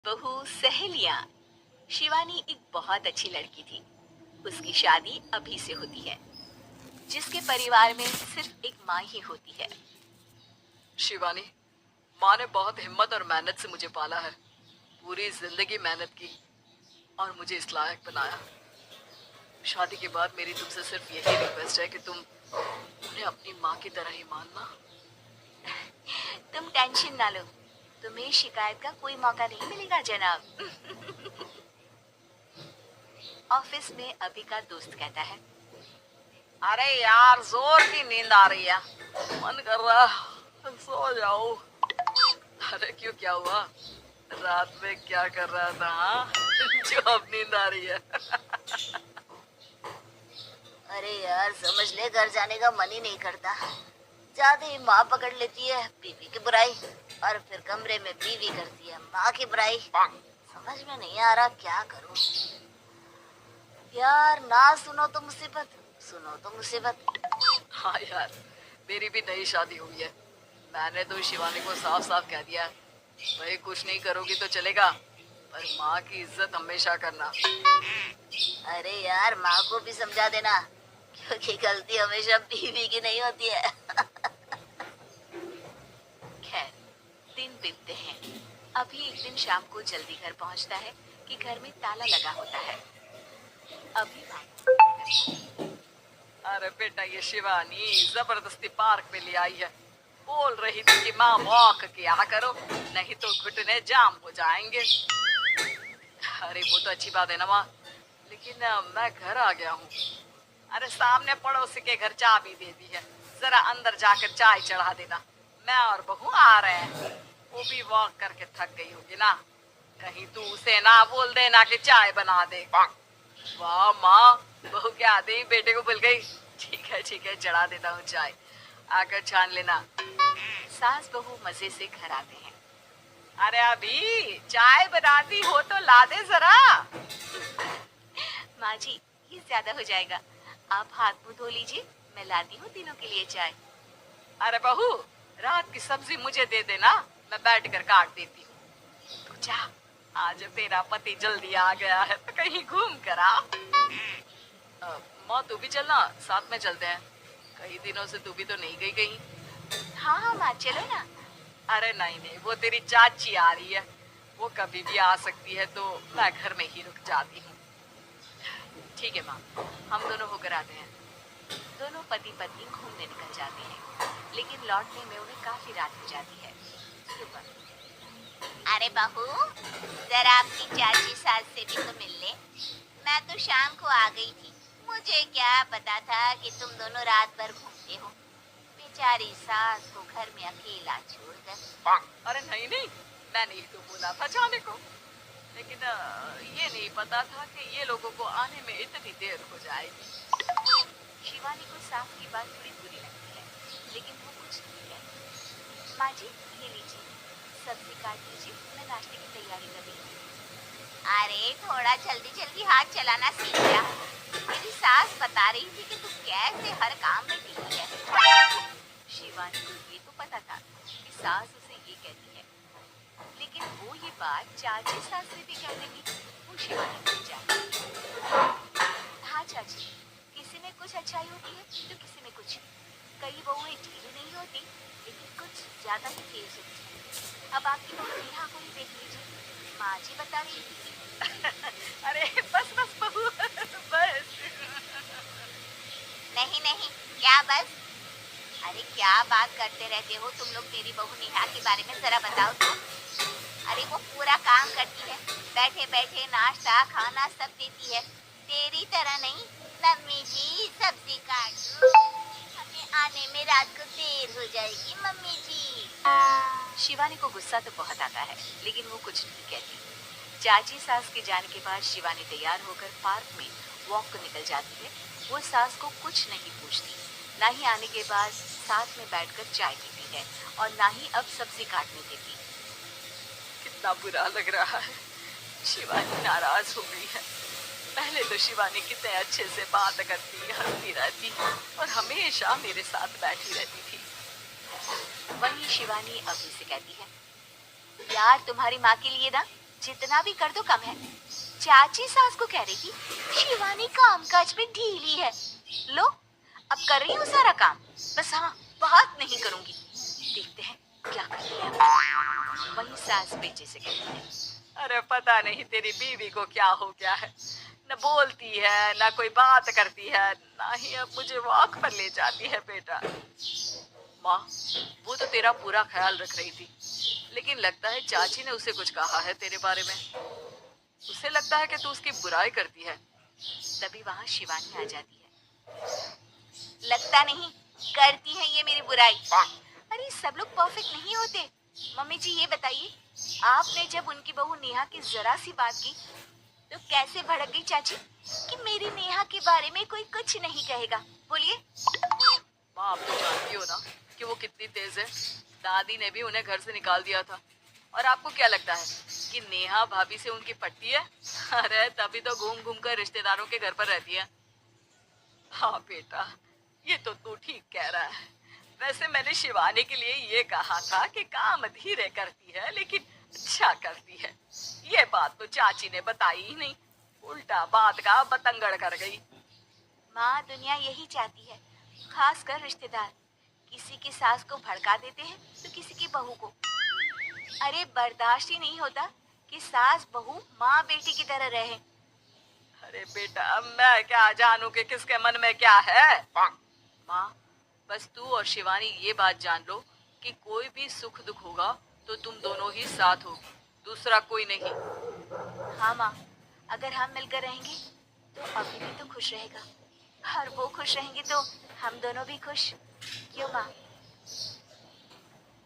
बहू सहेलियां। शिवानी एक बहुत अच्छी लड़की थी। उसकी शादी अभी से होती है, जिसके परिवार में सिर्फ एक माँ ही होती है। शिवानी, माँ ने बहुत हिम्मत और मेहनत से मुझे पाला है। पूरी जिंदगी मेहनत की और मुझे इस लायक बनाया। शादी के बाद मेरी तुमसे सिर्फ यही रिक्वेस्ट है कि तुम उन्हें अपनी माँ की तरह ही मानना। तुम टेंशन ना लो, तुम्हें शिकायत का कोई मौका नहीं मिलेगा जनाब। ऑफिस में अभी का दोस्त कहता है, अरे यार, जोर की नींद आ रही है, मन कर रहा है सो जाओ। अरे क्यों, क्या हुआ? रात में क्या कर रहा था हाँ? जो अब नींद आ रही है। अरे यार समझ ले, घर जाने का मन ही नहीं करता। जाते ही माँ पकड़ लेती है बीवी की बुराई, और फिर कमरे में बीवी करती है माँ की बुराई। समझ में नहीं आ रहा क्या करूं। यार ना सुनो तो मुसीबत, सुनो तो मुसीबत। हाँ यार, मेरी भी नई शादी हुई है। मैंने तो शिवानी को साफ साफ कह दिया है, भाई कुछ नहीं करोगी तो चलेगा, पर माँ की इज्जत हमेशा करना। अरे यार माँ को भी समझा देना, क्योंकि गलती हमेशा बीवी की नहीं होती है। खैर, दिन बीतते हैं। अभी एक दिन शाम को जल्दी घर पहुंचता है कि घर में ताला लगा होता है। अभी अरे बेटा, ये शिवानी जबरदस्ती पार्क में ले आई है। बोल रही थी कि माँ वॉक किया करो, नहीं तो घुटने जाम हो जाएंगे। अरे वो तो अच्छी बात है ना माँ, लेकिन मैं घर आ गया हूँ। अरे सामने पड़ोसी के घर चाबी दे दी है, जरा अंदर जाकर चाय चढ़ा देना। मैं और बहू आ रहे हैं, वो भी वॉक करके थक गई होगी ना। कहीं तू उसे ना बोल देना कि चाय बना दे। वाह माँ, बहू क्या आते ही बेटे को भूल गई। ठीक है, चढ़ा देता हूँ चाय, आकर छान लेना। सास बहू मजे से घर आते हैं। अरे अभी चाय बनाती हो तो ला दे जरा। माँ जी, ये ज्यादा हो जाएगा, आप हाथ मुंह धो लीजिए, मैं लाती हूँ तीनों के लिए चाय। अरे बहू, रात की सब्जी मुझे दे देना, मैं बैठ कर काट देती हूँ। तू जा, आज तेरा पति जल्दी आ गया है तो कहीं घूम कर आ। माँ तू भी चलना, साथ में चलते हैं। कई दिनों से तू भी तो नहीं गई कहीं। हाँ हाँ माँ, चलो ना। अरे नहीं नहीं, वो तेरी चाची आ रही है, वो कभी भी आ सकती है, तो मैं घर में ही रुक जाती हूँ। ठीक है माँ, हम दोनों होकर आते हैं। दोनों पति पत्नी घूमने निकल जाते हैं, लेकिन लौटने में उन्हें काफी रात हो जाती है। सुबह, अरे बहू, जरा अपनी चाची सास से भी तो मिल ले। मैं तो शाम को आ गई थी, मुझे क्या पता था कि तुम दोनों रात भर घूमते हो। बेचारी सास को घर में अकेला छोड़कर। अरे नहीं नहीं, मैंने ही तो बोला था जाने को, लेकिन ये नहीं पता था कि ये लोगों को आने में इतनी देर हो जाएगी। शिवानी को सास की बात थोड़ी बुरी लगती है, लेकिन वो कुछ नहीं कहती। माँ जी, ये लीजिए, सब्जी काट लीजिए, मैं नाश्ते की तैयारी कर रही हूँ। अरे थोड़ा जल्दी जल्दी हाथ चलाना सीख जा। मेरी सास बता रही थी कि तू कैसे हर काम में ढीली है। शिवानी को ये तो पता था कि सास उसे ये कहती है, लेकिन वो ये बात चाची सास से भी कह देगी, वो शिवानी को जाती। हाँ चाची, किसी में कुछ अच्छाई होती है तो किसी में कुछ। कई बहुएं ढीली नहीं होती, लेकिन कुछ ज्यादा ही तेज होती है। अब आपकी बहू नेहा को ही देख लीजिए, माँ जी बता रही थी। अरे बस बस बहू, बस। नहीं नहीं, क्या बस? अरे क्या बात करते रहते हो तुम लोग मेरी बहू नेहा के बारे में, जरा बताओ तो। अरे वो पूरा काम करती है, बैठे बैठे नाश्ता खाना सब देती है, तेरी तरह नहीं। मम्मी जी सब्जी काट दो, हमें आने में रात को देर हो जाएगी मम्मी जी। शिवानी को गुस्सा तो बहुत आता है, लेकिन वो कुछ नहीं कहती। चाची सास के जाने के बाद शिवानी तैयार होकर पार्क में वॉक को निकल जाती है। वो सास को कुछ नहीं पूछती, ना ही आने के बाद साथ में बैठकर चाय पीती है, और ना ही अब सब्जी काटने देती। कितना बुरा लग रहा है, शिवानी नाराज हो गई है। पहले तो शिवानी कितने अच्छे से बात करती, हंसती रहती और हमेशा मेरे साथ बैठी रहती थी। वहीं शिवानी अभी से कहती है, यार तुम्हारी माँ के लिए ना जितना भी कर दो कम है। चाची सास को कह रही थी शिवानी कामकाज में ढीली है। लो अब कर रही हूँ सारा काम, बस हाँ बात नहीं करूंगी। देखते हैं क्या करती है अब। वही सास बेटे से कहती है, अरे पता नहीं तेरी बीवी को क्या हो गया है, न बोलती है न कोई बात करती है, ना ही अब मुझे वॉक पर ले जाती है बेटा। माँ, वो तो तेरा पूरा ख्याल रख रही थी, लेकिन लगता है चाची ने उसे कुछ कहा है तेरे बारे में। उसे लगता है कि तू उसकी बुराई करती है। तभी वहाँ शिवानी आ जाती है। लगता नहीं, करती है ये मेरी बुराई। अरे सब लोग परफेक्ट नहीं होते। मम्मी जी ये बताइए, आपने जब उनकी बहू नेहा की जरा सी बात की तो कैसे भड़क गई चाची कि मेरी नेहा के बारे में कोई कुछ नहीं कहेगा। बोलिए। माँ, आप तो जानती हो ना कि वो कितनी तेज है। दादी ने भी उन्हें घर से निकाल दिया था। और आपको क्या लगता है कि नेहा भाभी से उनकी पट्टी है? अरे तभी तो घूम घूम कर रिश्तेदारों के घर पर रहती है। हाँ बेटा, ये तो तू ठीक कह रहा है। वैसे मैंने शिवानी के लिए ये कहा था कि काम धीरे करती है लेकिन अच्छा करती है। ये बात तो चाची ने बताई ही नहीं, उल्टा बात का बतंगड़ कर गई। माँ दुनिया यही चाहती है, खासकर रिश्तेदार। किसी की सास को भड़का देते हैं तो किसी की बहू को। अरे बर्दाश्त ही नहीं होता कि सास बहू माँ बेटी की तरह रहे। अरे बेटा, मैं क्या जानू कि किसके मन में क्या है। माँ, बस तू और शिवानी ये बात जान लो कि कोई भी सुख दुख होगा तो तुम दोनों ही साथ हो, दूसरा कोई नहीं। हाँ माँ, अगर हम मिलकर रहेंगे तो अभी भी तो खुश रहेगा, और वो खुश रहेंगे तो हम दोनों भी खुश। क्यों माँ?